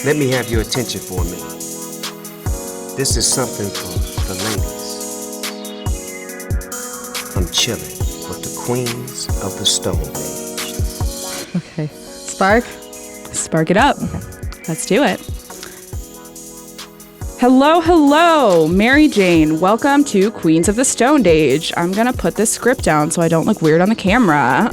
Let me have your attention for a minute. This is something for the ladies. I'm chilling with the queens of the Stone Age. Okay. Spark? Spark it up. Okay. Let's do it. Hello, Mary Jane. Welcome to Queens of the Stone Age. I'm going to put this script down so I don't look weird on the camera.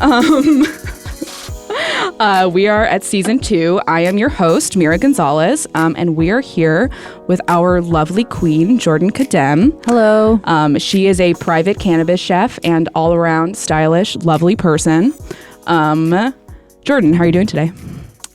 We are at season 2. I am your host, Mira Gonzalez, and we are here with our lovely queen, Jorden Kedem. Hello. She is a private cannabis chef and all-around stylish, lovely person. Jorden, how are you doing today?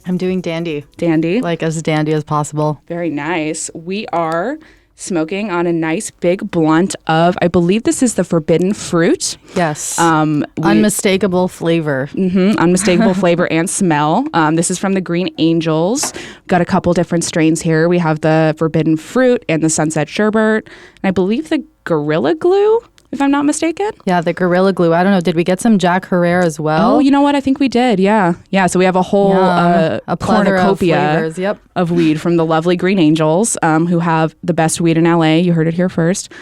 I'm doing dandy. Dandy? Like as dandy as possible. Very nice. We are smoking on a nice big blunt of, I believe this is the forbidden fruit. Yes. Unmistakable flavor. Unmistakable flavor and smell. This is from the Green Angels. Got a couple different strains here. We have the forbidden fruit and the sunset sherbet. And I believe the Gorilla Glue, if I'm not mistaken. Yeah, the Gorilla Glue. I don't know. Did we get some canna-career as well? Oh, you know what? I think we did. Yeah. So we have a whole a cornucopia of weed from the lovely Green Angels, who have the best weed in LA. You heard it here first.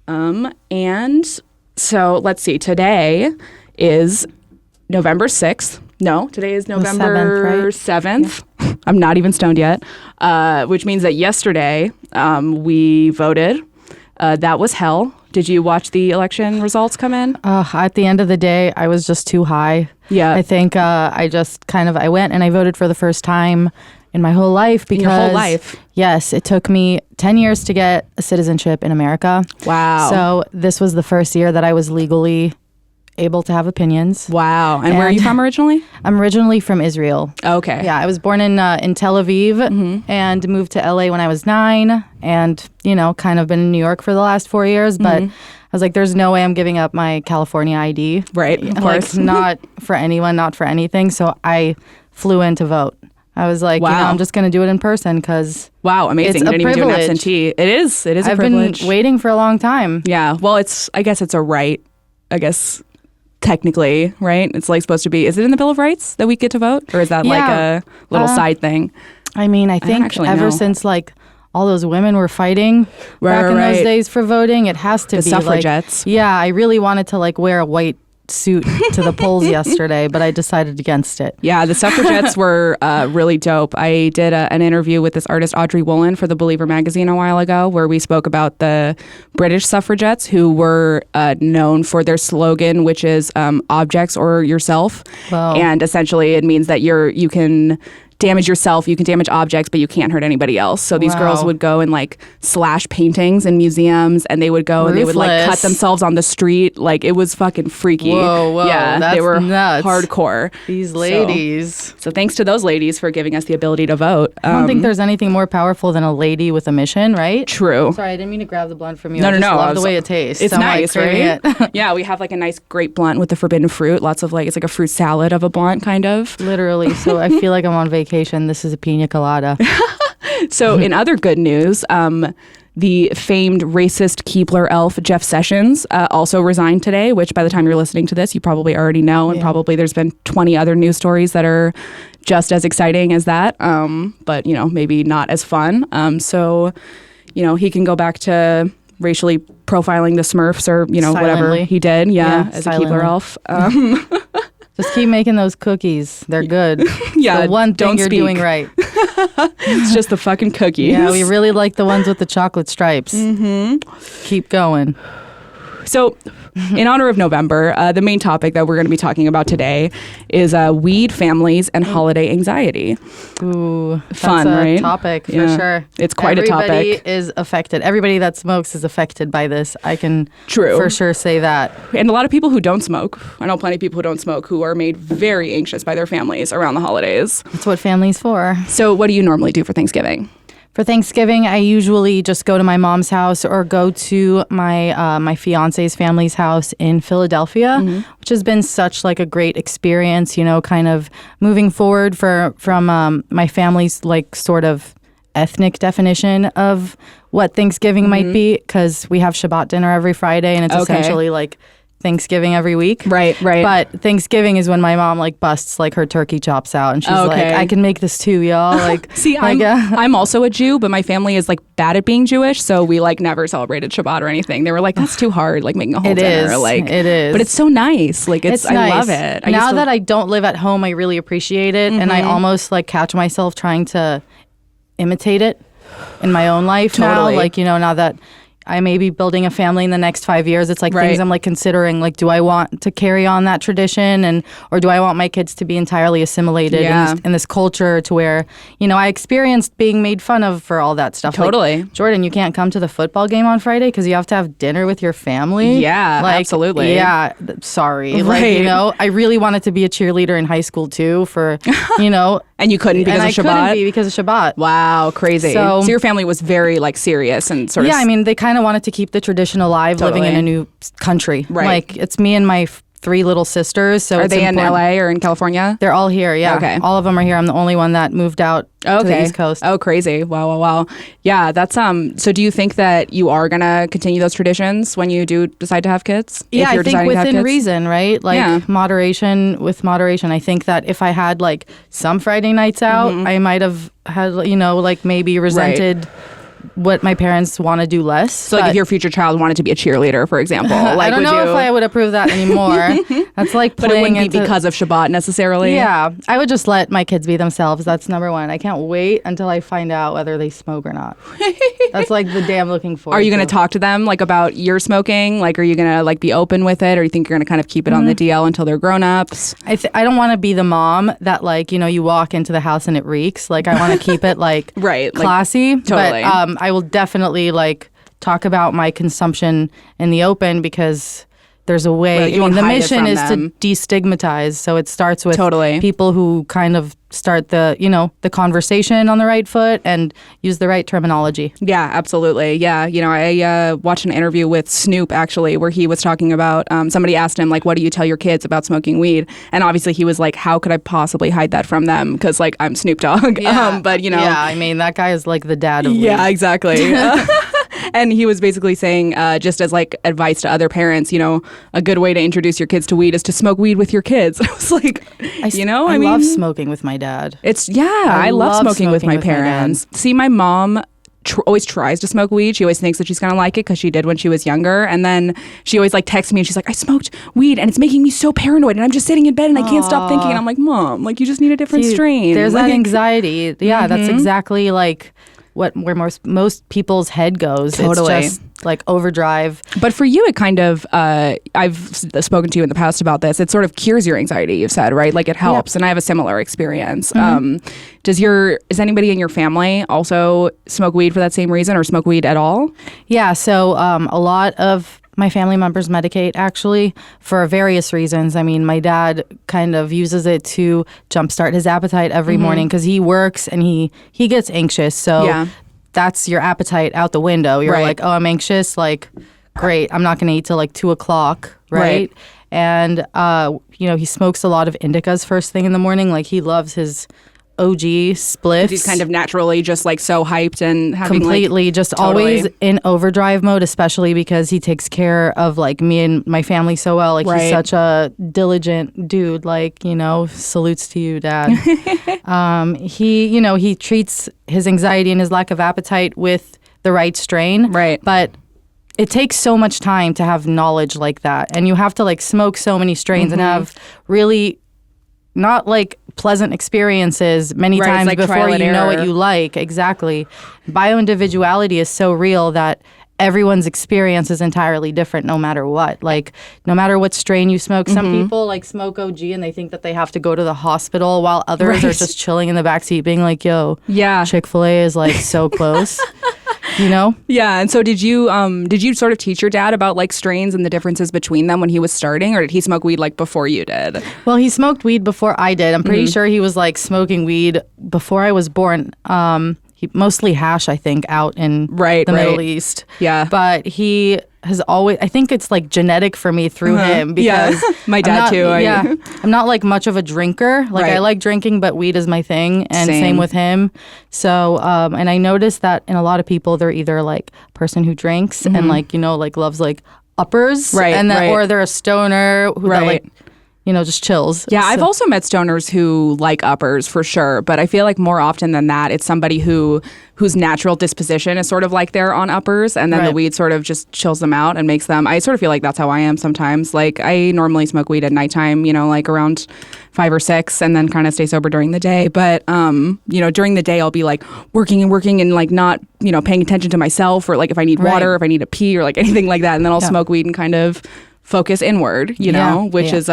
And so let's see. Today is November 6th. No, today is November 7th. Yeah. I'm not even stoned yet, which means that yesterday we voted. That was hell. Did you watch the election results come in? At the end of the day, I was just too high. Yeah. I think I went and I voted for the first time in my whole life because... In your whole life? Yes. It took me 10 years to get a citizenship in America. Wow. So this was the first year that I was legally able to have opinions. Wow. And where are you from originally? I'm originally from Israel. Okay. Yeah, I was born in Tel Aviv and moved to LA when I was 9 and, kind of been in New York for the last 4 years. But I was like, there's no way I'm giving up my California ID. Right, of course. Not for anyone, not for anything. So I flew in to vote. I was like, wow. I'm just going to do it in person because wow, amazing. It's you didn't even do an absentee. It is a privilege. I've been waiting for a long time. Yeah, well, I guess it's a right, technically, right? It's like supposed to be. Is it in the Bill of Rights that we get to vote? Or is that like a little side thing? I mean, I think ever since all those women were fighting back in those days for voting, it has to be suffragettes. I really wanted to wear a white suit to the polls yesterday, but I decided against it. Yeah, the suffragettes were really dope. I did an interview with this artist Audrey Woolen for The Believer magazine a while ago where we spoke about the British suffragettes who were known for their slogan, which is objects or yourself. Wow. And essentially it means that you can damage yourself, you can damage objects, but you can't hurt anybody else. So these girls would go and slash paintings in museums, and they would go and they would cut themselves on the street. It was fucking freaky. Whoa, yeah, they were nuts. Hardcore. These ladies. So thanks to those ladies for giving us the ability to vote. I don't think there's anything more powerful than a lady with a mission, right? True. Sorry, I didn't mean to grab the blunt from you. No. I love the way it tastes. It's nice, right? It. Yeah, we have a nice grape blunt with the forbidden fruit. Lots of it's like a fruit salad of a blunt, kind of. Literally. So I feel like I'm on vacation. This is a pina colada. So in other good news, the famed racist Keebler elf Jeff Sessions also resigned today, which by the time you're listening to this, you probably already know. And probably there's been 20 other news stories that are just as exciting as that, but, maybe not as fun. So, he can go back to racially profiling the Smurfs or, whatever he did. Yeah, as silently. A Keebler elf. Just keep making those cookies. They're good. Yeah, the one thing you're doing right. It's just the fucking cookies. Yeah, we really like the ones with the chocolate stripes. Keep going. So, in honor of November, the main topic that we're going to be talking about today is weed, families, and holiday anxiety. Ooh, fun, that's a right? topic for sure. It's quite a topic. Everybody is affected. Everybody that smokes is affected by this. I can for sure say that. And a lot of people who don't smoke, I know plenty of people who don't smoke, who are made very anxious by their families around the holidays. That's what family's for. So, what do you normally do for Thanksgiving? For Thanksgiving, I usually just go to my mom's house or go to my fiance's family's house in Philadelphia, which has been such a great experience, kind of moving forward from my family's sort of ethnic definition of what Thanksgiving might be, because we have Shabbat dinner every Friday, and it's essentially Thanksgiving every week. Right. But Thanksgiving is when my mom like busts like her turkey chops out, and she's like, I can make this too, y'all. Like, see, I'm also a Jew, but my family is like bad at being Jewish, so we like never celebrated Shabbat or anything. They were like, that's too hard, like making a whole dinner. Like, it is, but it's so nice. Like, it's nice. I love it. Now that I don't live at home, I really appreciate it, and I almost like catch myself trying to imitate it in my own life now. Like, now that I may be building a family in the next 5 years, it's like things I'm like considering, like, do I want to carry on that tradition, or do I want my kids to be entirely assimilated in this culture to where, I experienced being made fun of for all that stuff. Totally. Like, Jordan, you can't come to the football game on Friday because you have to have dinner with your family. Yeah, like, absolutely. Yeah, sorry. Right. Like, I really wanted to be a cheerleader in high school too for, And you couldn't because of Shabbat? I couldn't be because of Shabbat. Wow, crazy. So your family was very like serious and sort of... Yeah, I mean, they kind of wanted to keep the tradition alive living in a new country. Right. Like, it's me and my 3 little sisters. So are they in LA or in California? They're all here, yeah. Okay. All of them are here. I'm the only one that moved out to the East Coast. Oh, crazy. Wow. Yeah, that's... So do you think that you are going to continue those traditions when you do decide to have kids? Yeah, I think within reason, right? Like, moderation. I think that if I had, like, some Friday nights out, I might have had, like, maybe resented... what my parents want to do less. So, like, if your future child wanted to be a cheerleader, for example, like, I don't know if I would approve that anymore. That's like but it wouldn't be because of Shabbat necessarily. Yeah, I would just let my kids be themselves. That's number one. I can't wait until I find out whether they smoke or not. That's like the day I'm looking for. Are you going to talk to them like about your smoking? Like, are you going to like be open with it, or you think you're going to kind of keep it on the DL until they're grown ups? I don't want to be the mom that, like, you walk into the house and it reeks. Like, I want to keep it like classy. Like, totally. But I will definitely like talk about my consumption in the open because there's a way. I mean, the mission is to destigmatize. So it starts with people who kind of start the conversation on the right foot and use the right terminology. Yeah, absolutely. Yeah. I watched an interview with Snoop actually where he was talking about, somebody asked him, like, what do you tell your kids about smoking weed? And obviously he was like, how could I possibly hide that from them? Because, like, I'm Snoop Dogg. Yeah. But, Yeah, I mean, that guy is like the dad of weed. Yeah, exactly. And he was basically saying, just as like advice to other parents, a good way to introduce your kids to weed is to smoke weed with your kids. I was like, I love smoking with my dad. I love smoking with my parents. See, my mom always tries to smoke weed. She always thinks that she's going to like it because she did when she was younger. And then she always like texts me and she's like, I smoked weed and it's making me so paranoid and I'm just sitting in bed and I can't stop thinking. And I'm like, Mom, like, you just need a different strain. There's that anxiety. Yeah, that's exactly like where most people's head goes. Totally. It's just like overdrive. But for you, it kind of, I've spoken to you in the past about this, it sort of cures your anxiety, you've said, right? Like, it helps. And I have a similar experience. Does anybody in your family also smoke weed for that same reason or smoke weed at all? Yeah, so a lot of my family members medicate, actually, for various reasons. I mean, my dad kind of uses it to jumpstart his appetite every morning because he works and he gets anxious. So that's your appetite out the window. You're like, oh, I'm anxious. Like, great. I'm not going to eat till like 2 o'clock, right? And, he smokes a lot of indicas first thing in the morning. Like, he loves his OG spliffs. He's kind of naturally just like so hyped and having completely always in overdrive mode, especially because he takes care of like me and my family so well. Like he's such a diligent dude. Like, salutes to you, Dad. He treats his anxiety and his lack of appetite with the right strain. Right. But it takes so much time to have knowledge like that, and you have to like smoke so many strains and have really not like pleasant experiences many times like before you know what you like. Exactly. Bio-individuality is so real that everyone's experience is entirely different no matter what. Like, no matter what strain you smoke, some people like smoke OG and they think that they have to go to the hospital while others are just chilling in the backseat being like, yo, Chick-fil-A is like so close. Yeah. And so did you sort of teach your dad about like strains and the differences between them when he was starting, or did he smoke weed like before you did? Well, he smoked weed before I did. I'm pretty sure he was like smoking weed before I was born. He mostly hash, I think, out in the Middle East. Yeah. But he has always, I think it's like genetic for me through him because my dad too. I'm not like much of a drinker. Like I like drinking, but weed is my thing, and same with him. So, and I noticed that in a lot of people, they're either like a person who drinks and like, like loves like uppers, Right, and then right. or they're a stoner who that, Right. like, just chills. Yeah, I've So- also met stoners who like uppers for sure, but I feel like more often than that, it's somebody whose natural disposition is sort of like they're on uppers, and then the Right. weed sort of just chills them out and makes them. I sort of feel like that's how I am sometimes. Like I normally smoke weed at nighttime, like around 5 or 6, and then kind of stay sober during the day. But during the day, I'll be like working and like not paying attention to myself, or like if I need water, Right. if I need a pee, or like anything like that, and then I'll Yeah. smoke weed and kind of focus inward, Yeah, which yeah. is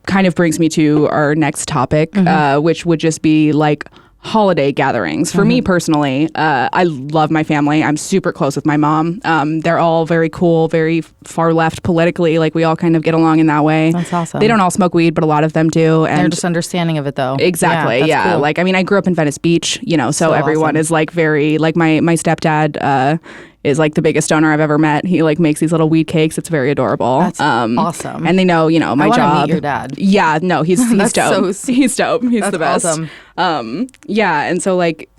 kind of brings me to our next topic, which would just be like holiday gatherings. For me personally, I love my family. I'm super close with my mom. They're all very cool, very far left politically. Like we all kind of get along in that way. That's awesome. They don't all smoke weed, but a lot of them do. And They're just understanding of it, though. exactly, that's yeah. cool. Like I grew up in Venice Beach, so everyone awesome. is like very like my stepdad. Is like the biggest stoner I've ever met. He like makes these little weed cakes. It's very adorable. That's awesome. And they know, my I wanna job. meet your dad. Yeah, no, he's That's dope. so- He's dope. He's That's the best. awesome. Yeah, and so like,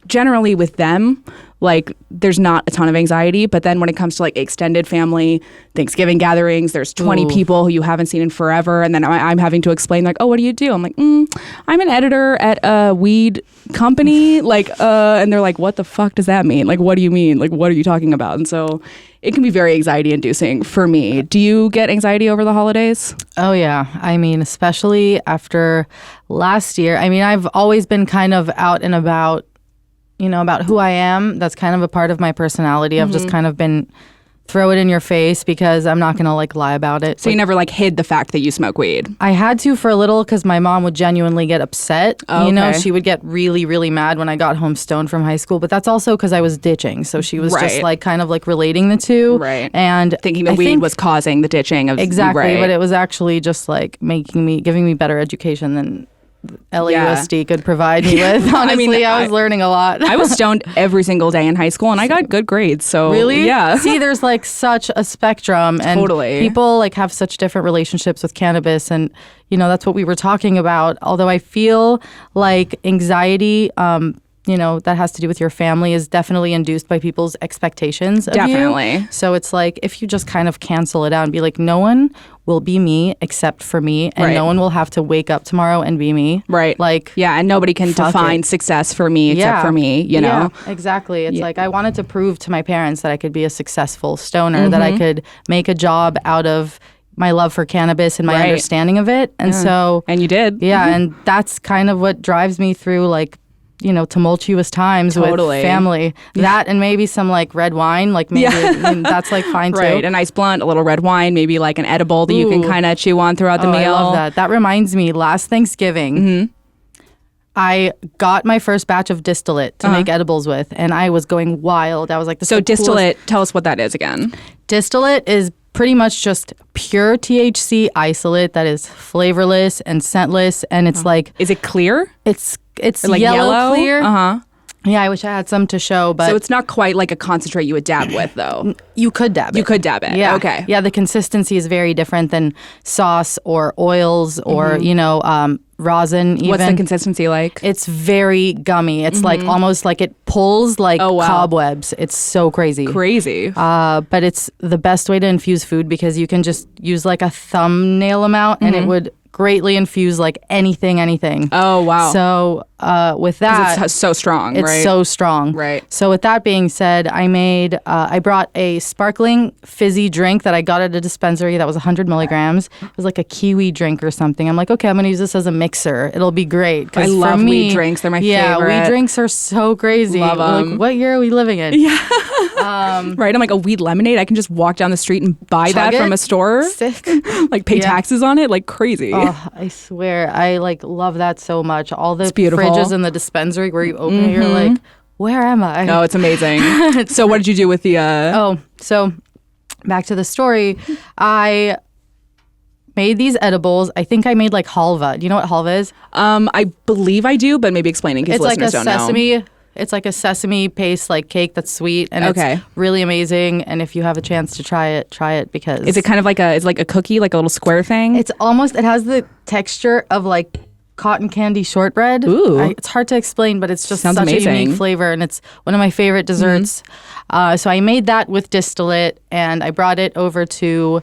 generally with them, like there's not a ton of anxiety, but then when it comes to like extended family Thanksgiving gatherings, there's 20 Ooh. people who you haven't seen in forever, and then I'm having to explain like, oh, what do you do? I'm like, I'm an editor at a weed company, like, and they're like, what the fuck does that mean? Like, what do you mean? Like, what are you talking about? And so it can be very anxiety inducing for me. Do you get anxiety over the holidays? Oh, yeah. Especially after last year. I've always been kind of out and about, about who I am. That's kind of a part of my personality. I've just kind of been throw it in your face because I'm not going to like lie about it. So you never like hid the fact that you smoke weed? I had to for a little because my mom would genuinely get upset. Oh, okay. She would get really, really mad when I got home stoned from high school. But that's also because I was ditching. So she was just Right. like kind of like relating the two. Right. And Thinking the I weed think- was causing the ditching of Exactly. right. But it was actually just like giving me better education than LAUSD could provide me with. Honestly, I was learning a lot. I was stoned every single day in high school, and I got good grades. So Really? yeah. See, there's like such a spectrum, and Totally. people like have such different relationships with cannabis, and that's what we were talking about. Although I feel like anxiety, that has to do with your family, is definitely induced by people's expectations of Definitely. you. So it's like if you just kind of cancel it out and be like, no one will be me except for me, and Right. no one will have to wake up tomorrow and be me. Right. Like, yeah, and nobody can fuck define it. success for me except for me, Yeah, exactly. It's like I wanted to prove to my parents that I could be a successful stoner, that I could make a job out of my love for cannabis and my Right. understanding of it. And so, And you did. yeah, and that's kind of what drives me through like, tumultuous times Totally. with family. That and maybe some like red wine, like maybe that's like fine too. Right. A nice blunt, a little red wine, maybe like an edible that you can Ooh. kind of chew on throughout the Oh, meal. I love that. That reminds me, last Thanksgiving, I got my first batch of distillate to make edibles with, and I was going wild. I was like, this So is the coolest- distillate, tell us what that is again. Distillate is pretty much just pure THC isolate that is flavorless and scentless, and it's like Is it clear? it's Like yellow clear. Uh-huh. Yeah, I wish I had some to show, but So it's not quite like a concentrate you would dab with, though. you could dab it. You could dab it. Yeah. Okay. Yeah, the consistency is very different than sauce or oils or rosin. Even. What's the consistency like? It's very gummy. It's like almost like it pulls like Oh, wow. cobwebs. It's so crazy. Crazy. But it's the best way to infuse food because you can just use like a thumbnail amount and it would greatly infuse like anything. Oh, wow. So with that, it's so strong, it's right? so strong. Right. So with that being said, I brought a sparkling fizzy drink that I got at a dispensary that was 100 milligrams. It was like a kiwi drink or something. I'm like, okay, I'm going to use this as a mixer. It'll be great. 'Cause I for love me, weed drinks. They're my yeah, favorite. weed drinks are so crazy. Love We're 'em. like, what year are we living in? Right. I'm like a weed lemonade. I can just walk down the street and buy Chug that it? from a store. Sick. Like pay Yeah. taxes on it. Like crazy. Oh, I swear, I like love that so much. All the beautiful. fridges in the dispensary where you open it, you're like, where am I? No, it's amazing. So what did you do with the? Oh, so back to the story. I made these edibles. I think I made like halva. Do you know what halva is? I believe I do, but maybe explain in case It's like a listeners don't know. sesame. It's like a sesame paste like cake that's sweet and Okay. it's really amazing. And if you have a chance to try it because Is it kind of like a cookie, like a little square thing? It's almost. It has the texture of like cotton candy shortbread. Ooh. It's hard to explain, but it's just Sounds such amazing. a unique flavor, and it's one of my favorite desserts. So I made that with distillate, and I brought it over to,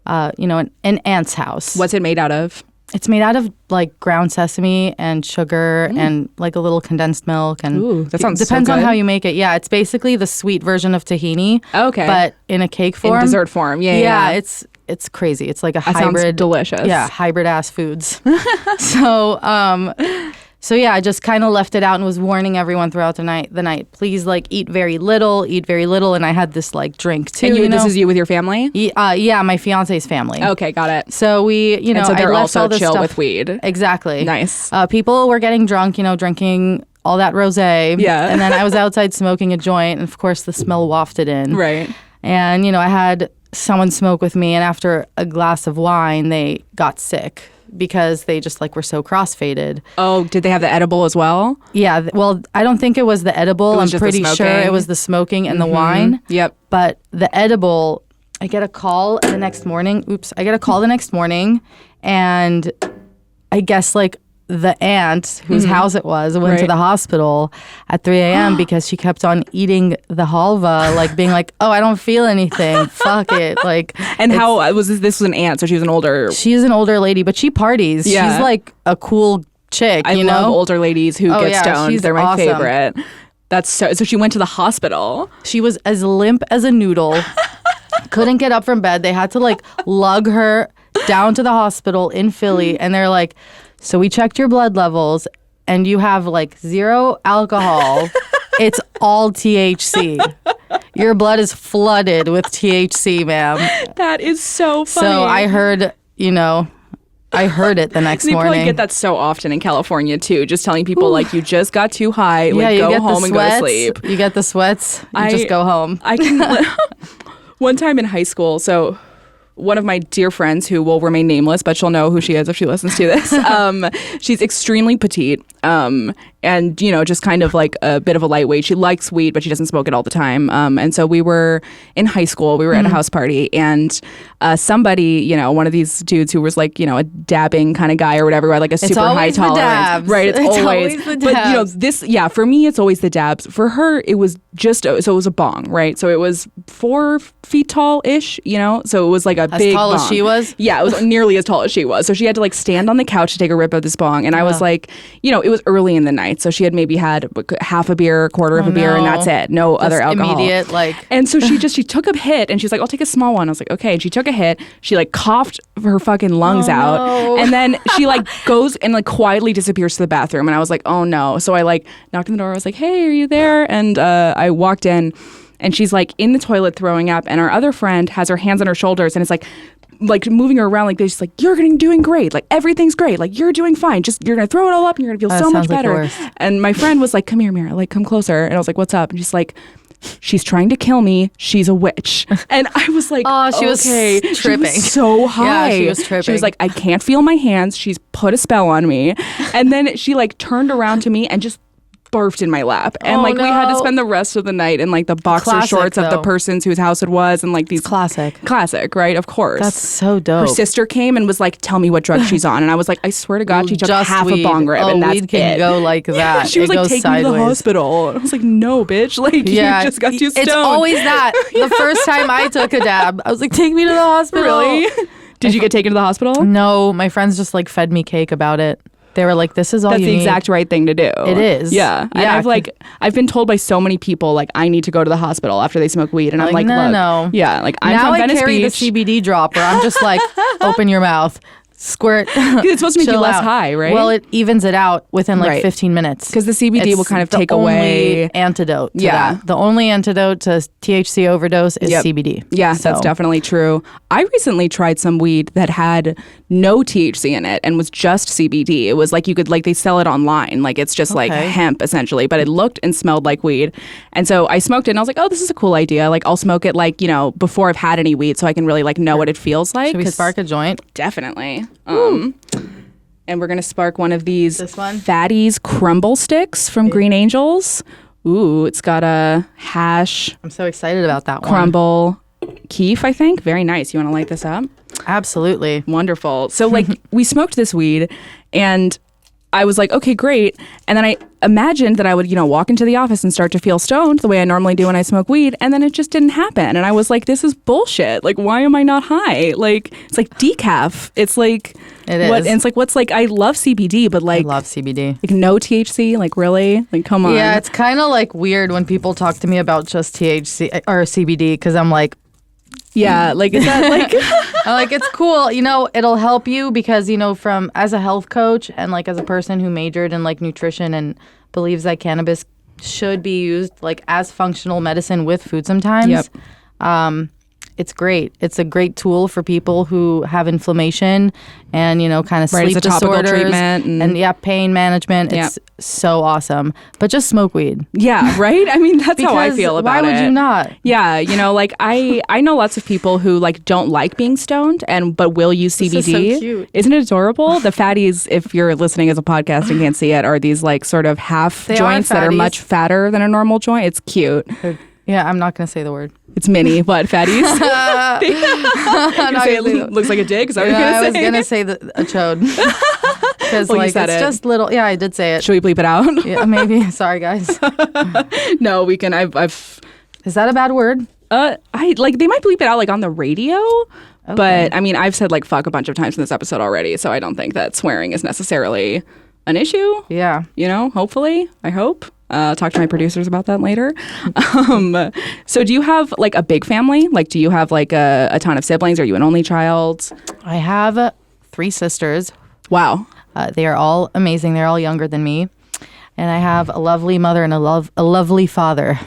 an aunt's house. What's it made out of? It's made out of like ground sesame and sugar and like a little condensed milk. And Ooh, that sounds so depends on good. how you make it. Yeah, it's basically the sweet version of tahini. Okay. But in a cake form. In dessert form. Yeah. It's crazy. It's like a That hybrid. sounds delicious. Yeah, hybrid ass foods. So yeah, I just kind of left it out and was warning everyone throughout the night. Please like eat very little, and I had this like drink too. And this is you with your family? Yeah, my fiance's family. Okay, got it. So we, And so they're I left also all this chill stuff. with weed. Exactly. Nice. People were getting drunk, drinking all that rosé. Yeah. And then I was outside smoking a joint, and of course the smell wafted in. Right. And I had someone smoke with me, and after a glass of wine, they got sick because they just like were so crossfaded. Oh, did they have the edible as well? Yeah. Well, I don't think it was the edible. was I'm just the pretty sure smoking? it was the smoking and the wine. Yep. But the edible, I get a call the next morning. And I guess like the aunt whose house it was went to the hospital at 3 a.m. because she kept on eating the halva, like being like, oh, I don't feel anything. Fuck it. Like, And how was this? This was an aunt, so she was an older. she's an older lady, but she parties. Yeah. She's like a cool chick, I you love know? older ladies who get yeah, stoned. she's They're my awesome. favorite. That's so she went to the hospital. She was as limp as a noodle. Couldn't get up from bed. They had to like lug her down to the hospital in Philly, and they're like, so we checked your blood levels and you have like 0 alcohol. It's all THC. Your blood is flooded with THC, ma'am. That is so funny. So I heard, I heard it the next You morning. probably get that so often in California too, just telling people like you just got too high, Yeah, like you go get home the and go sweats. to sleep. You get the sweats. You just go home. I can. One time in high school, so one of my dear friends who will remain nameless, but she'll know who she is if she listens to this. She's extremely petite, and just kind of like a bit of a lightweight. She likes weed, but she doesn't smoke it all the time. And so we were in high school. We were at a house party, and somebody, one of these dudes who was like, a dabbing kind of guy or whatever, had like a super high always the tolerance, dabs. right? It's always the But dabs. this, for me, it's always the dabs. For her, it was just so it was a bong, right? So it was 4 feet tall ish, so it was like a big tall as bong. she was? Yeah, it was nearly as tall as she was. So she had to like stand on the couch to take a rip of this bong, and I was like, it was early in the night, so she had maybe had half a beer, a quarter of a beer, and no. that's it. No other alcohol. Immediate, like. And so she took a hit, and she's like, I'll take a small one. I was like, okay. And she took a hit. She like coughed her fucking lungs out, no. and then she like goes and like quietly disappears to the bathroom. And I was like, oh no. So I like knocked on the door. I was like, hey, are you there? And I walked in, and she's like in the toilet throwing up, and our other friend has her hands on her shoulders, and it's like moving her around like this. She's like, you're doing great. Like everything's great. Like you're doing fine. Just you're gonna throw it all up and you're gonna feel so much sounds like the better. worst. And my friend was like, come here, Mira. Like come closer. And I was like, what's up? And she's like, she's trying to kill me. She's a witch. And I was like, Oh, she was okay. tripping. She was so high. Yeah, she was tripping. She was like, I can't feel my hands. She's put a spell on me. And then she like turned around to me and just barfed in my lap, and Oh, like we had to no. spend the rest of the night in like the boxer Classic, shorts of the though. persons whose house it was, and like these Classic. right? Of course. That's so Her dope. sister came and was like, tell me what drug she's on. And I was like, I swear to God, she took Just half weed. a bong rib, and that's weed can it. go like that. She was It like, goes take me to the sideways. hospital. And I was like, no, bitch. Like, Yeah, you just got too stoned. It's always that. The first time I took a dab, I was like, take me to the hospital. Really? Did you get taken to the hospital? No, my friends just like fed me cake about it. They were like, this is all That's you the need. exact right thing to do. It is. Yeah. And Yeah, I've been told by so many people, like, I need to go to the hospital after they smoke weed. And I'm like, no, look. no. Yeah. Like, I'm now from I Venice carry Beach. the CBD dropper. I'm just like, open your mouth, squirt. It's supposed to make you chill less out. high, right? Well, it evens it out within like Right. 15 minutes. Because the CBD will kind of take the away. only antidote to Yeah. that. The only antidote to THC overdose is Yep. CBD. Yeah, So- that's definitely true. I recently tried some weed that had no THC in it and was just CBD. It was like you could, like, they sell it online. Like, it's just like Okay. hemp essentially, but it looked and smelled like weed. And so I smoked it and I was like, oh, this is a cool idea. Like, I'll smoke it, like, before I've had any weed so I can really, like, know what it feels like. Should we 'Cause- spark a joint? Definitely. And we're going to spark one of these This one? Fatty's crumble sticks from Green Angels. Ooh, it's got a hash I'm so excited about that one. crumble keef, I think. Very nice. You want to light this up? Absolutely. Wonderful. So, like, we smoked this weed, and I was like, okay, great. And then I imagined that I would, walk into the office and start to feel stoned the way I normally do when I smoke weed. And then it just didn't happen. And I was like, this is bullshit. Like, why am I not high? Like, it's like decaf. It's like, it is. And it's like, what's like, I love CBD, but like, I love CBD. Like no THC, like really? Like, come on. Yeah, it's kind of like weird when people talk to me about just THC or CBD because I'm like, yeah, like, is that like... I'm like, it's cool. It'll help you because, from as a health coach and like as a person who majored in like nutrition and believes that cannabis should be used like as functional medicine with food sometimes. Yep. It's great. It's a great tool for people who have inflammation and, kind of sleep it's a topical disorders treatment and pain management. It's so awesome. But just smoke weed. Yeah, right? I mean, that's how I feel about it. Why would you not? Yeah, like I know lots of people who like don't like being stoned but will use CBD. This is so cute. Isn't it adorable? The fatties, if you're listening as a podcast and can't see it, are these like sort of half joints that are much fatter than a normal joint. It's cute. Yeah, I'm not going to say the word. It's mini. What, fatties? It looks like a dick? Is that what you're going to say? I was going to say a chode. Because well, it's just little. Yeah, I did say it. Should we bleep it out? Yeah, maybe. Sorry, guys. No, we can. I've. Is that a bad word? They might bleep it out like on the radio. Okay. But I mean, I've said like fuck a bunch of times in this episode already, so I don't think that swearing is necessarily an issue. Yeah. Hopefully. I hope. Talk to my producers about that later. So do you have like a big family? Like, do you have like a ton of siblings? Are you an only child? I have 3 sisters. Wow. They are all amazing. They're all younger than me. And I have a lovely mother and a lovely father.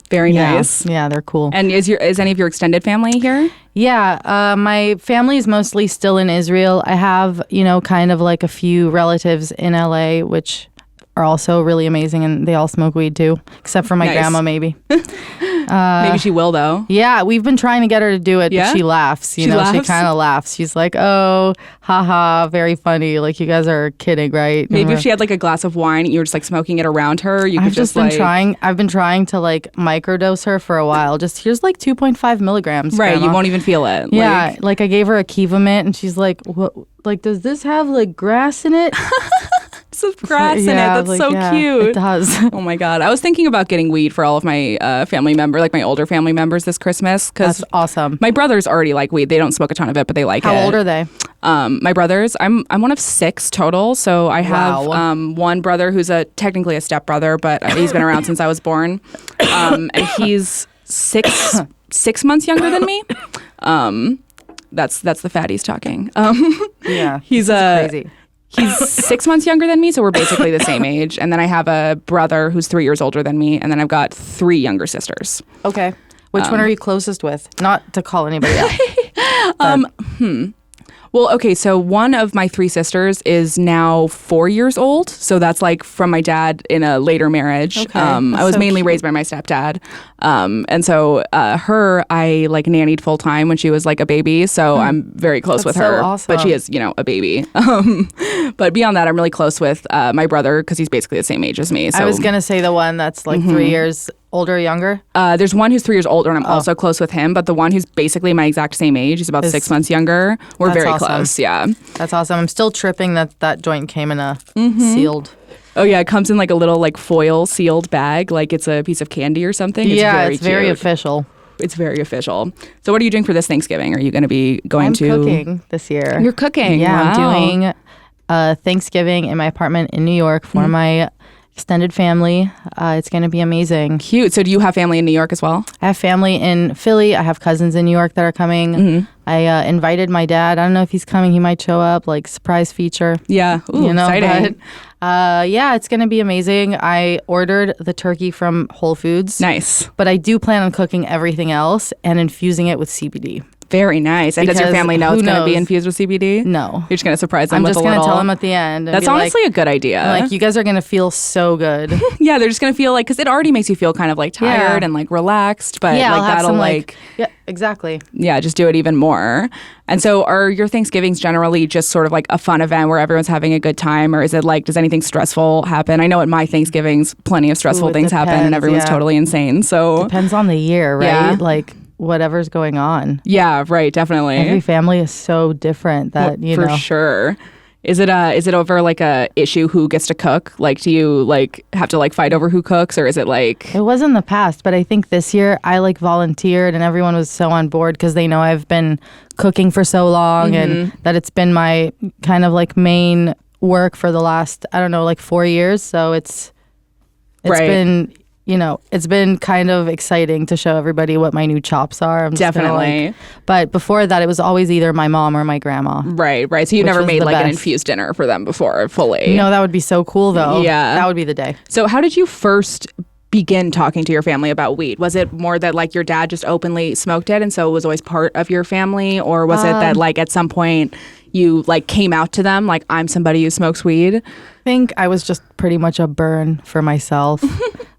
Very nice. Yeah, they're cool. And is any of your extended family here? Yeah, my family is mostly still in Israel. I have, kind of like a few relatives in LA, which are also really amazing, and they all smoke weed too, except for my grandma, maybe. Maybe she will, though. Yeah, we've been trying to get her to do it, but she laughs. She kind of laughs. She's like, oh, haha, very funny. Like, you guys are kidding, right? Maybe if she had like a glass of wine and you were just like smoking it around her, you could I've been trying to like microdose her for a while. Just here's like 2.5 milligrams. Right, Grandma. you won't even feel it. Yeah, like I gave her a Kiva mint, and she's like, what? Like, does this have like grass in it? Some grass in it. That's so cute. It does. Oh my God. I was thinking about getting weed for all of my family members, like my older family members this Christmas. That's awesome. My brothers already like weed. They don't smoke a ton of it, but they like it. How old are they? My brothers, I'm one of 6 total. So I have one brother who's technically a stepbrother, but he's been around since I was born. And he's 6 months younger than me. That's the fatties talking. Yeah. He's crazy. He's 6 months younger than me, so we're basically the same age. And then I have a brother who's 3 years older than me, and then I've got 3 younger sisters. Okay. Which one are you closest with? Not to call anybody out. Well, okay, so one of my 3 sisters is now 4 years old. So that's like from my dad in a later marriage. Okay. I was mainly raised by my stepdad. And so her, I like nannied full time when she was like a baby. So I'm very close with her. Awesome. But she is, a baby. But beyond that, I'm really close with my brother because he's basically the same age as me. So I was going to say the one that's like 3 years older or younger? There's one who's 3 years older, and I'm also close with him. But the one who's basically my exact same age, he's about 6 months younger. We're very close. Yeah, that's awesome. I'm still tripping that joint came in a sealed. Oh yeah, it comes in like a little like foil sealed bag, like it's a piece of candy or something. It's very official. It's very official. So what are you doing for this Thanksgiving? Are you going to be going to? I'm cooking this year. You're cooking. Yeah, wow. I'm doing Thanksgiving in my apartment in New York for my extended family. It's going to be amazing. Cute. So do you have family in New York as well? I have family in Philly. I have cousins in New York that are coming. I invited my dad. I don't know if he's coming. He might show up, like surprise feature. Yeah. Ooh, exciting. But, it's going to be amazing. I ordered the turkey from Whole Foods. Nice. But I do plan on cooking everything else and infusing it with CBD. Very nice. And does your family know it's going to be infused with CBD? No. You're just going to surprise them I'm with just going to tell them at the end. That's honestly a good idea. Like, you guys are going to feel so good. Yeah, they're just going to feel like, because it already makes you feel kind of like tired and like relaxed, but like that'll like... Yeah, exactly. Yeah, just do it even more. And so are your Thanksgivings generally just sort of like a fun event where everyone's having a good time, or is it like, does anything stressful happen? I know at my Thanksgivings, plenty of stressful things happen and everyone's totally insane. So depends on the year, right? Yeah. Like whatever's going on. Yeah, right, definitely. Every family is so different that, For sure. Is it over like a issue who gets to cook? Like, do you like have to like fight over who cooks, or is it like? It was in the past, but I think this year I like volunteered and everyone was so on board because they know I've been cooking for so long and that it's been my kind of like main work for the last, I don't know, like 4 years. So it's been, it's been kind of exciting to show everybody what my new chops are. Definitely. But before that, it was always either my mom or my grandma. Right. So you never made like an infused dinner for them before fully. No, that would be so cool though. Yeah. That would be the day. So how did you first begin talking to your family about weed? Was it more that like your dad just openly smoked it and so it was always part of your family? Or was it that like at some point you like came out to them like, I'm somebody who smokes weed? I think I was just pretty much a burn for myself.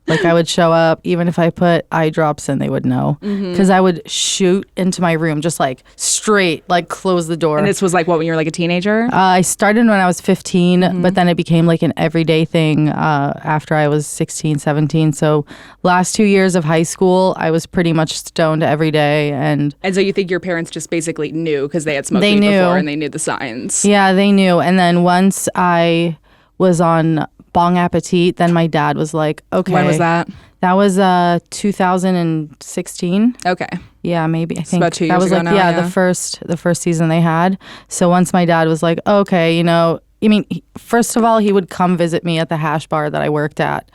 Like I would show up, even if I put eye drops in, they would know. Because I would shoot into my room, just like straight, like close the door. And this was like what, when you were like a teenager? I started when I was 15, but then it became like an everyday thing after I was 16, 17. So last 2 years of high school, I was pretty much stoned every day. And so you think your parents just basically knew because they had smoked weed before and they knew the signs? Yeah, they knew. And then once I was on Bong Appetit, then my dad was like, okay. When was that? That was 2016. Okay. Yeah, maybe. I think about 2 years that was ago like now, yeah, the first season they had. So once my dad was like, okay, first of all, he would come visit me at the hash bar that I worked at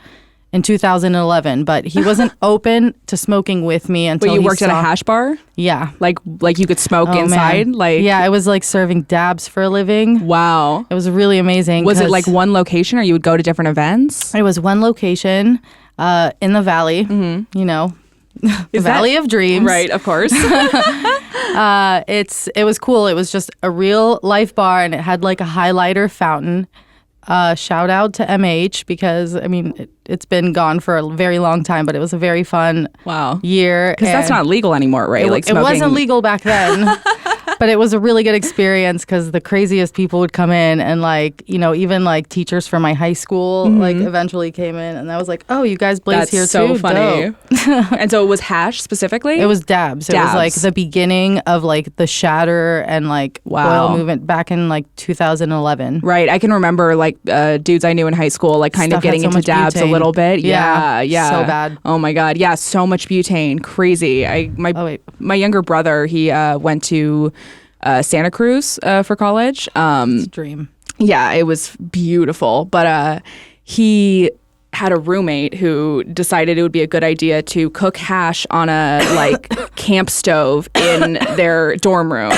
in 2011, but he wasn't open to smoking with me until But you worked at a hash bar? Yeah. Like you could smoke inside? Man. Like yeah, I was like serving dabs for a living. Wow. It was really amazing. Was it like one location or you would go to different events? It was one location in the valley, the Valley of Dreams. Right, of course. It was cool. It was just a real life bar and it had like a highlighter fountain. Shout out to MH because it's been gone for a very long time, but it was a very fun year. Because that's not legal anymore, right? It wasn't legal back then. But it was a really good experience because the craziest people would come in and even like teachers from my high school like eventually came in and I was like, oh, you guys blaze here so too? Funny. And so it was hash specifically? It was dabs. It was like the beginning of like the shatter and like oil movement back in like 2011. Right. I can remember like dudes I knew in high school like kind of getting into dabs a little bit. Yeah. So bad. Oh my God. Yeah. So much butane. Crazy. My younger brother, he went to Santa Cruz for college. It's a dream. Yeah, it was beautiful. But he had a roommate who decided it would be a good idea to cook hash on a like camp stove in their dorm room.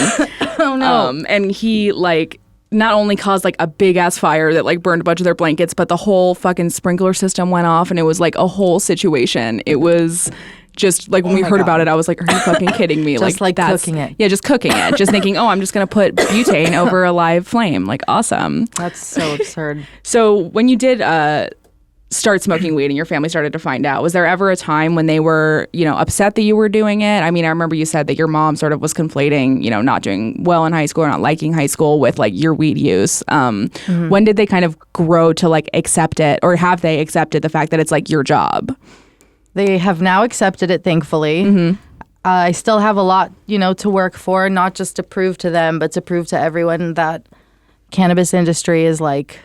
Oh no. And he like not only caused like a big ass fire that like burned a bunch of their blankets, but the whole fucking sprinkler system went off and it was like a whole situation. It was just like when we heard about it, I was like, are you fucking kidding me? Just like cooking it. Yeah, just cooking it. Just thinking, oh, I'm just going to put butane over a live flame. Like, awesome. That's so absurd. So when you did start smoking weed and your family started to find out, was there ever a time when they were, upset that you were doing it? I mean, I remember you said that your mom sort of was conflating, not doing well in high school or not liking high school with like your weed use. When did they kind of grow to like accept it, or have they accepted the fact that it's like your job? They have now accepted it, thankfully. I still have a lot, to work for, not just to prove to them, but to prove to everyone that cannabis industry is like,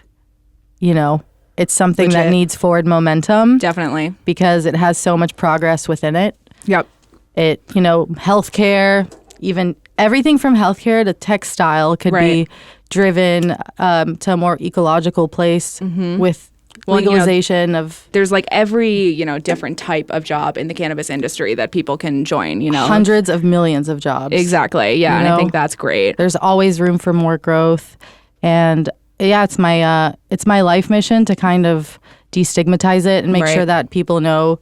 it's something legit. that needs forward momentum. Definitely. Because it has so much progress within it. Yep. It, healthcare, even everything from healthcare to textile could be driven to a more ecological place with legalization of... There's like every, different type of job in the cannabis industry that people can join, Hundreds of millions of jobs. Exactly. Yeah. And I think that's great. There's always room for more growth. And yeah, it's my life mission to kind of destigmatize it and make sure that people know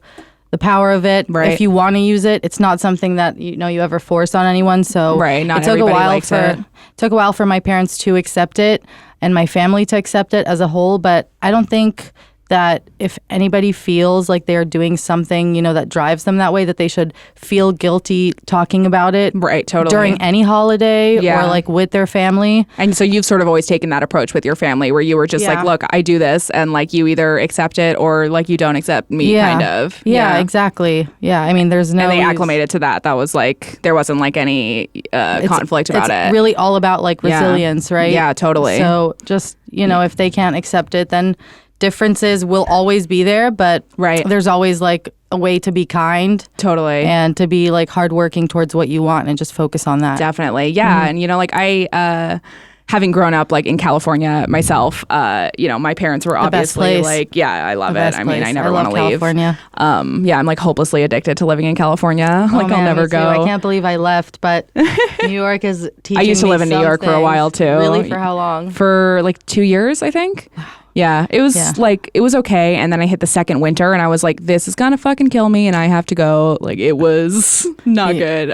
the power of it. Right. If you want to use it, it's not something that you ever force on anyone. So not it took everybody a while likes it. Took a while for my parents to accept it and my family to accept it as a whole. But I don't think that if anybody feels like they're doing something, you know, that drives them that way, that they should feel guilty talking about it. Right, totally. During any holiday or like with their family. And so you've sort of always taken that approach with your family where you were just like, look, I do this, and like you either accept it or like you don't accept me, kind of. Yeah, exactly. Yeah, I mean, there's no... And they acclimated to that. That was like, there wasn't like any conflict about it. It's really all about like resilience, right? Yeah, totally. So just, you know, if they can't accept it, then differences will always be there, but there's always like a way to be kind. Totally. And to be like hardworking towards what you want and just focus on that. Definitely. Yeah. And, you know, like having grown up like in California myself, you know, my parents were obviously like, I love it. I mean, I never want to leave. California. I'm like hopelessly addicted to living in California. Like I'll never go. I can't believe I left, but New York is teaching me I used to live in New York for a while too. Really? For how long? For like 2 years, I think. Yeah, it was like, it was okay. And then I hit the second winter and I was like, this is gonna fucking kill me and I have to go. Like, it was not good.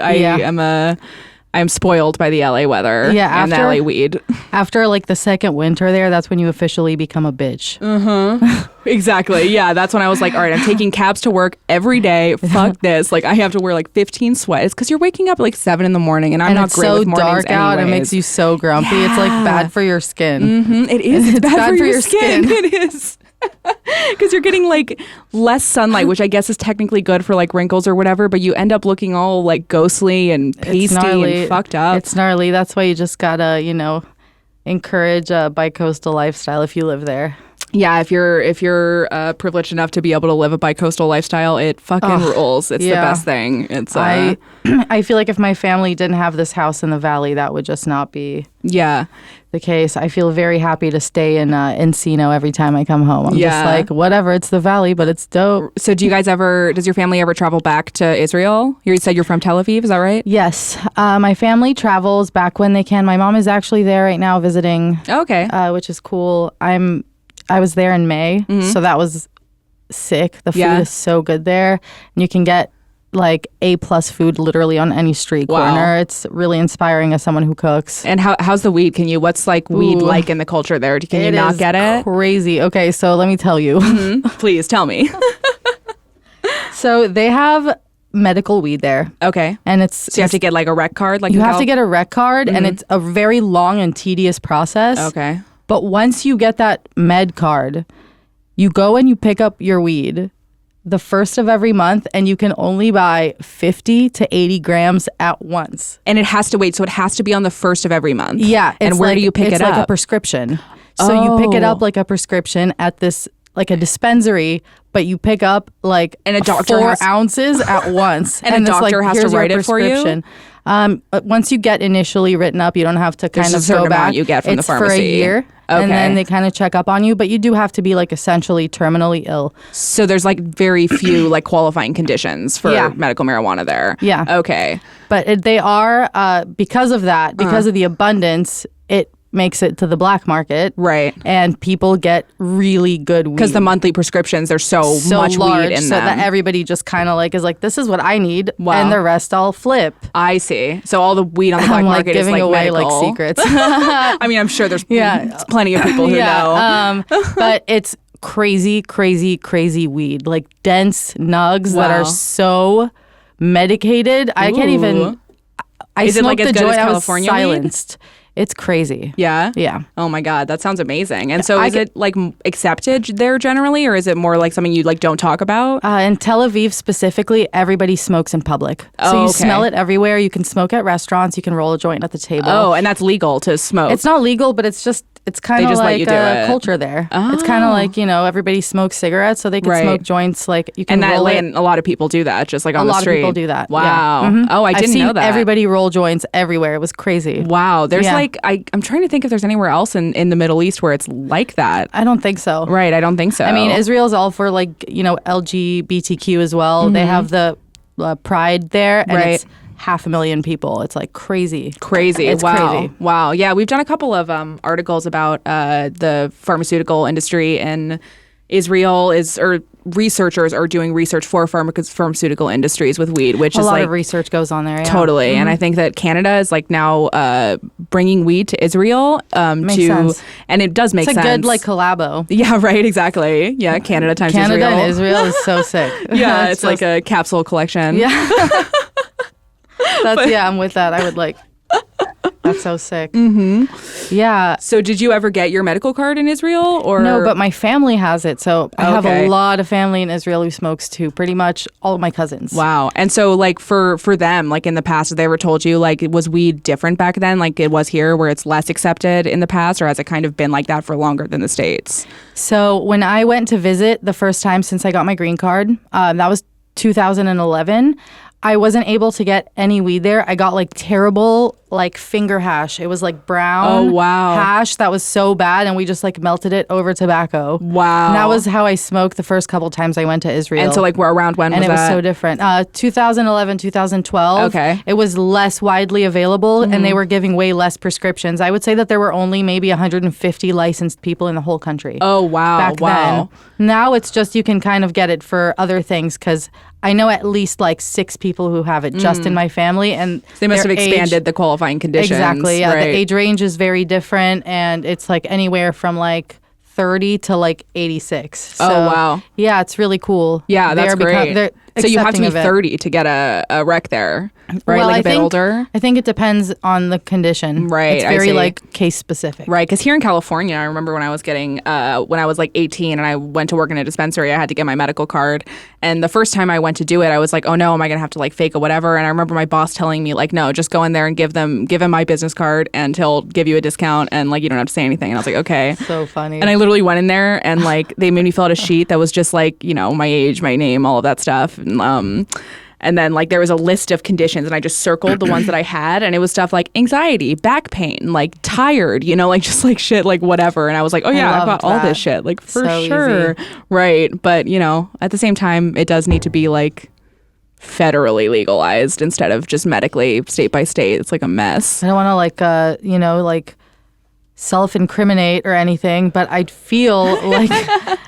I'm spoiled by the LA weather and the LA weed. After like the second winter there, that's when you officially become a bitch. Exactly. Yeah, that's when I was like, all right, I'm taking cabs to work every day. Fuck this. Like, I have to wear like 15 sweats because you're waking up at like 7 in the morning and I'm not great with mornings anyways. It's so dark out. It makes you so grumpy. Yeah. It's like bad for your skin. It is. It's bad for your skin. It is. Because you're getting like less sunlight, which I guess is technically good for like wrinkles or whatever, but you end up looking all like ghostly and pasty and fucked up. It's gnarly. That's why you just gotta, you know, encourage a bicoastal lifestyle if you live there. Yeah, if you're privileged enough to be able to live a bicoastal lifestyle, it fucking rules. It's the best thing. It's I feel like if my family didn't have this house in the valley, that would just not be the case. I feel very happy to stay in Encino every time I come home. I'm just like, whatever, it's the valley, but it's dope. So does your family ever travel back to Israel? You said you're from Tel Aviv, is that right? Yes. My family travels back when they can. My mom is actually there right now visiting. Okay. Which is cool. I was there in May, so that was sick. The food is so good there. And you can get like A+ food literally on any street corner. It's really inspiring as someone who cooks. And how's the weed? What's like weed like in the culture there? Can you not get it? Crazy. Okay, so let me tell you. Please tell me. So they have medical weed there. Okay. And so you have to get like a rec card? Like you have to get a rec card, and it's a very long and tedious process. Okay. But once you get that med card, you go and you pick up your weed the first of every month, and you can only buy 50 to 80 grams at once. And it has to wait. So it has to be on the first of every month. Yeah. And where do you pick it up? It's like a prescription. So you pick it up like a prescription at this, like a dispensary, but you pick up like and a doctor 4 ounces at once. And a doctor has to write it for you? Once you get initially written up, you don't have to kind of go back. You get from the pharmacy. For a year. Okay. And then they kind of check up on you, but you do have to be like essentially terminally ill. So there's like very few like qualifying conditions for medical marijuana there. Yeah. Okay. But they are, because of that, because of the abundance, it makes it to the black market. Right. And people get really good weed. Because the monthly prescriptions, there's so much large, weed in so them. that everybody just kind of like is like, this is what I need. Wow. And the rest I'll flip. I see. So all the weed on the black market is like giving away medical. like secrets. I mean, I'm sure there's plenty of people who know. But it's crazy, crazy, crazy weed. Like dense nugs that are so medicated. I can't even... Is it like as the good joy, as California I was weed? silenced. It's crazy. Yeah? Yeah. Oh my God, that sounds amazing. And so is it like accepted there generally, or is it more like something you like don't talk about? In Tel Aviv specifically, everybody smokes in public. So you smell it everywhere. You can smoke at restaurants. You can roll a joint at the table. Oh, and that's legal to smoke? It's not legal, but it's just... It's kind of like a culture there. Oh. It's kind of like, you know, everybody smokes cigarettes, so they can smoke joints. Like you can roll it. And a lot of people do that, just like on the street. A lot of people do that. Wow. Yeah. Mm-hmm. Oh, I didn't know that. Everybody roll joints everywhere. It was crazy. Wow. There's like, I'm trying to think if there's anywhere else in the Middle East where it's like that. I don't think so. Right. I don't think so. I mean, Israel's all for like, you know, LGBTQ as well. Mm-hmm. They have the Pride there, and it's 500,000 people. It's like crazy. It's crazy. Wow. Yeah, we've done a couple of articles about the pharmaceutical industry in Israel or researchers are doing research for pharmaceutical industries with weed, which a is lot like of research goes on there. Yeah. Totally. And I think that Canada is like now bringing weed to Israel Makes sense. and it does make It's a sense. good like collabo. Yeah, right, exactly. Yeah, Canada times Canada Israel. and Israel is so sick. Yeah, it's like a capsule collection. Yeah. I'm with that. I would like. That's so sick. Yeah. So did you ever get your medical card in Israel or No, but my family has it. So I have Okay. a lot of family in Israel who smokes too. Pretty much all of my cousins. Wow. And so like for them, like in the past, have they ever told you like was weed different back then like it was here where it's less accepted in the past, or has it kind of been like that for longer than the States? So when I went to visit the first time since I got my green card, that was 2011. I wasn't able to get any weed there. I got like terrible like finger hash. It was like brown hash that was so bad, and we just like melted it over tobacco. Wow. And that was how I smoked the first couple times I went to Israel. And so like around when and was it was that? so different. 2011, 2012. Okay. It was less widely available, and they were giving way less prescriptions. I would say that there were only maybe 150 licensed people in the whole country. Oh, wow. Back then. Now it's just you can kind of get it for other things, because I know at least like 6 people who have it just in my family, and They must have their expanded age- the qualifying conditions. Exactly. Yeah, right. the age range is very different, and it's like anywhere from like 30 to like 86. So, Oh, wow. Yeah, it's really cool. Yeah, that's great. they're So you have to be accepting of it. 30 to get a rec there, right? Well, like I a bit think, older. I think it depends on the condition. Right, It's I very see. like case specific. Right, because here in California, I remember when I was getting, when I was like 18 and I went to work in a dispensary, I had to get my medical card. And the first time I went to do it, I was like, oh no, am I going to have to like fake a whatever? And I remember my boss telling me like, no, just go in there and give him my business card and he'll give you a discount and like you don't have to say anything. And I was like, okay. So funny. And I literally went in there and like they made me fill out a sheet that was just like, you know, my age, my name, all of that stuff. And then like there was a list of conditions and I just circled the ones that I had, and it was stuff like anxiety, back pain, like tired, you know, like just like shit, like whatever. And I was like, oh yeah, I've got loved all that. this shit, like for So sure. easy. Right. But you know, at the same time, it does need to be like federally legalized instead of just medically state by state. It's like a mess. I don't want to like, like self-incriminate or anything, but I feel like,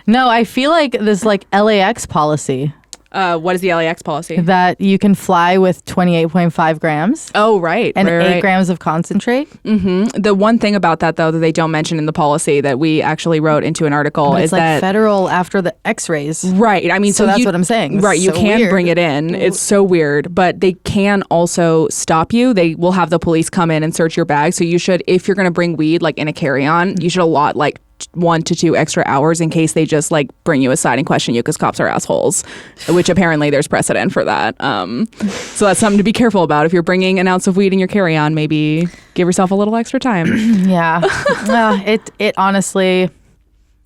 no, I feel like this like LAX policy What is the LAX policy? that you can fly with 28.5 grams Oh, right. and right, 8 right. grams of concentrate. The one thing about that, though, that they don't mention in the policy that we actually wrote into an article But is it's like that federal after the x-rays. right. I mean, So that's what I'm saying. It's Right. You so can weird. bring it in. It's so weird, but they can also stop you. They will have the police come in and search your bag. So you should, if you're going to bring weed like in a carry-on, you should allot like 1 to 2 extra hours in case they just like bring you aside and question you, because cops are assholes, which apparently there's precedent for that. So that's something to be careful about. If you're bringing an ounce of weed in your carry-on, maybe give yourself a little extra time. Yeah. Well, it honestly,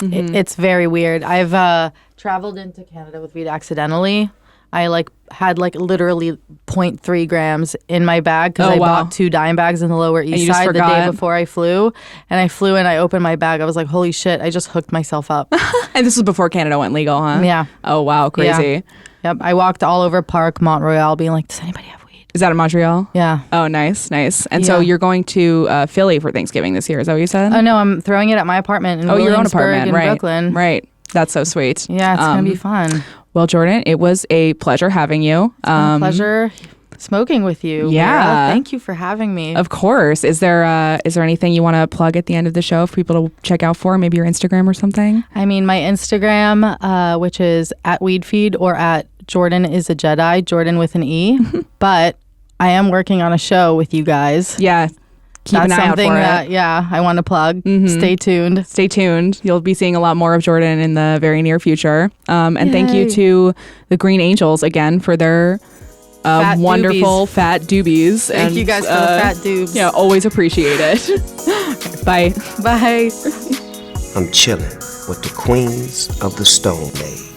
it's very weird. I've traveled into Canada with weed accidentally. I like had like literally 0.3 grams in my bag because Oh, I wow. bought 2 dime bags in the Lower East you just Side the day forgot? before I flew. And I flew and I opened my bag. I was like, holy shit, I just hooked myself up. And this was before Canada went legal, huh? Yeah. Oh, wow. Crazy. Yep. I walked all over Park, Mont Royal, being like, does anybody have weed? Is that in Montreal? Yeah. Oh, nice. And so Yeah. you're going to Philly for Thanksgiving this year. Is that what you said? Oh, no, I'm throwing it at my apartment in your own Williamsburg apartment. in Right. Brooklyn. Right. That's so sweet. Yeah, it's going to be fun. Well, Jorden, it was a pleasure having you. My pleasure smoking with you. Yeah. Mira. Thank you for having me. Of course. Is there anything you want to plug at the end of the show for people to check out for? Maybe your Instagram or something? I mean, my Instagram, which is at Weedfeed or at Jorden is a Jedi, Jorden with an E. But I am working on a show with you guys. Yeah. Keep That's an eye out something for that, it. yeah, I want to plug. Stay tuned. Stay tuned. You'll be seeing a lot more of Jorden in the very near future. And thank you Yay. to the Green Angels again for their Fat wonderful doobies. fat doobies. Thank you guys for the fat doobs. Yeah, always appreciate it. Bye. Bye. I'm chilling with the queens of the Stone Age.